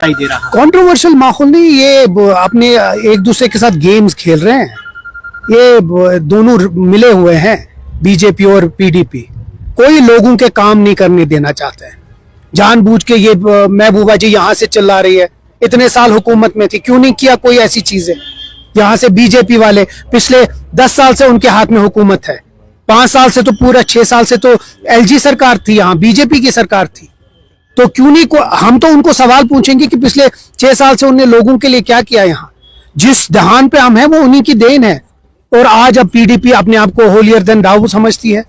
दे रहा। कंट्रोवर्शियल माहौल नहीं, ये अपने एक दूसरे के साथ गेम्स खेल रहे हैं। ये दोनों मिले हुए हैं, बीजेपी और पीडीपी। कोई लोगों के काम नहीं करने देना चाहते हैं। जानबूझ के ये महबूबा जी यहाँ से चिल्ला रही है, इतने साल हुकूमत में थी, क्यों नहीं किया कोई ऐसी चीजें। यहाँ से बीजेपी वाले पिछले 10 साल से उनके हाथ में हुकूमत है, 5 साल से तो पूरा 6 साल से तो एलजी सरकार थी, यहाँ बीजेपी की सरकार थी। तो क्यों नहीं हम तो उनको सवाल पूछेंगे कि पिछले 6 साल से उन्होंने लोगों के लिए क्या किया। यहाँ जिस दहान पे हम हैं वो उन्हीं की देन है। और आज अब पीडीपी अपने आप को होलियर देन दाऊ समझती है,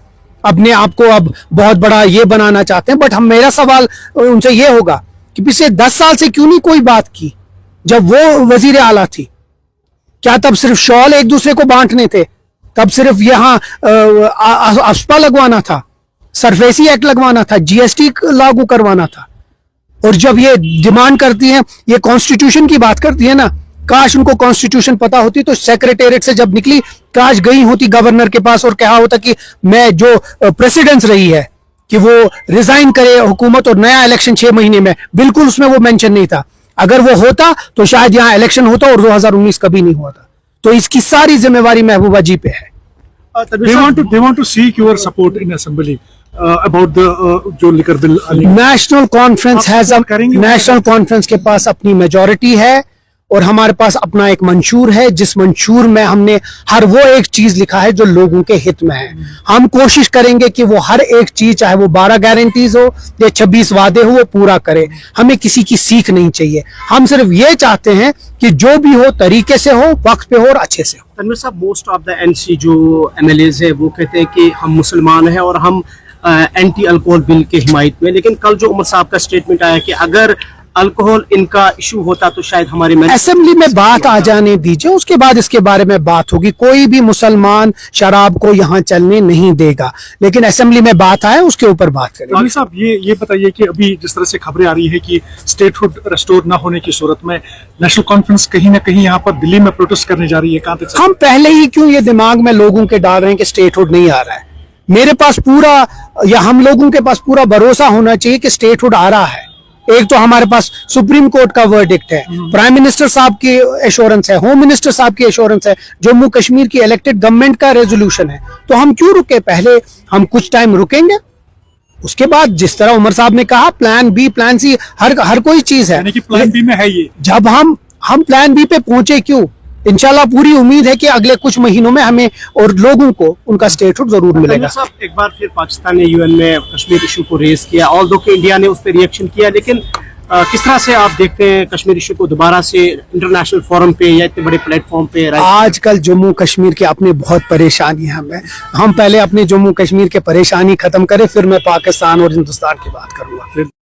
अपने आप को अब बहुत बड़ा ये बनाना चाहते हैं। बट मेरा सवाल उनसे ये होगा कि पिछले 10 साल से क्यों नहीं कोई बात की। जब वो वजीर आला थी, क्या तब सिर्फ शॉल एक दूसरे को बांटने थे? तब सिर्फ यहाँ अफस्पा लगवाना था, सरफेसी एक्ट लगवाना था, जीएसटी लागू करवाना था। और जब ये डिमांड करती है, ये कॉन्स्टिट्यूशन की बात करती है ना, काश उनको कॉन्स्टिट्यूशन पता होती तो सेक्रेटेरिएट से जब निकली, काश गई होती गवर्नर के पास और कहा होता कि मैं जो प्रेसिडेंस रही है कि वो रिजाइन करे हुकूमत और नया इलेक्शन 6 महीने में। बिल्कुल उसमें वो मेंशन नहीं था। अगर वो होता तो शायद यहाँ इलेक्शन होता और 2019 कभी नहीं हुआ था। तो इसकी सारी जिम्मेवारी महबूबा जी पे है। They want to seek your support in assembly about the जो लिकर बिल। नेशनल कॉन्फ्रेंस के पास अपनी मेजॉरिटी है और हमारे पास अपना एक मंशूर है, जिस मंशूर में हमने हर वो एक चीज लिखा है जो लोगों के हित में है। हम कोशिश करेंगे कि वो हर एक चीज, चाहे वो 12 गारंटीज हो या 26 वादे हो, वो पूरा करे। हमें किसी की सीख नहीं चाहिए। हम सिर्फ ये चाहते हैं कि जो भी हो तरीके से हो, वक्त पे हो और अच्छे से हो। तनवीर साहब, मोस्ट ऑफ द एनसी जो एमएलएज है वो कहते हैं कि हम मुसलमान हैं और हम एंटी अल्कोहल बिल के हिमायत में। लेकिन कल जो उमर साहब का स्टेटमेंट आया कि अगर अल्कोहल इनका इशू होता तो शायद हमारे असेंबली में बात आ जाने दीजिए, उसके बाद इसके बारे में बात होगी। कोई भी मुसलमान शराब को यहाँ चलने नहीं देगा, लेकिन असेंबली में बात आए उसके ऊपर बात करेंगे। साहब, ये बताइए कि अभी जिस तरह से खबरें आ रही है कि स्टेटहुड रेस्टोर ना होने की सूरत में नेशनल कॉन्फ्रेंस कहीं ना कहीं यहाँ पर दिल्ली में प्रोटेस्ट करने जा रही है, कहाँ तक? हम पहले ही क्यों ये दिमाग में लोगों के डाल रहे हैं कि स्टेटहुड नहीं आ रहा है? मेरे पास पूरा, या हम लोगों के पास पूरा भरोसा होना चाहिए कि स्टेटहुड आ रहा है। एक तो हमारे पास सुप्रीम कोर्ट का वर्डिक्ट है, प्राइम मिनिस्टर साहब की एश्योरेंस है, होम मिनिस्टर साहब की एश्योरेंस है, जम्मू कश्मीर की इलेक्टेड गवर्नमेंट का रेजोल्यूशन है। तो हम क्यों रुके? पहले हम कुछ टाइम रुकेंगे, उसके बाद जिस तरह उमर साहब ने कहा, प्लान बी, प्लान सी, हर कोई चीज है। प्लान बी में है ये। जब हम प्लान बी पे पहुंचे क्यों? इंशाल्लाह पूरी उम्मीद है कि अगले कुछ महीनों में हमें और लोगों को उनका स्टेटहुड जरूर मिलेगा। एक बार फिर पाकिस्तान ने यूएन में कश्मीर इशू को रेज किया, ऑल्दो कि इंडिया ने उस पर रिएक्शन किया, लेकिन किस तरह से आप देखते हैं कश्मीर इशू को दोबारा से इंटरनेशनल फोरम पे या इतने बड़े प्लेटफॉर्म पे? आजकल जम्मू कश्मीर के अपने बहुत परेशानी है। हम पहले अपने जम्मू कश्मीर के परेशानी खत्म करें, फिर मैं पाकिस्तान और हिंदुस्तान की बात करूंगा।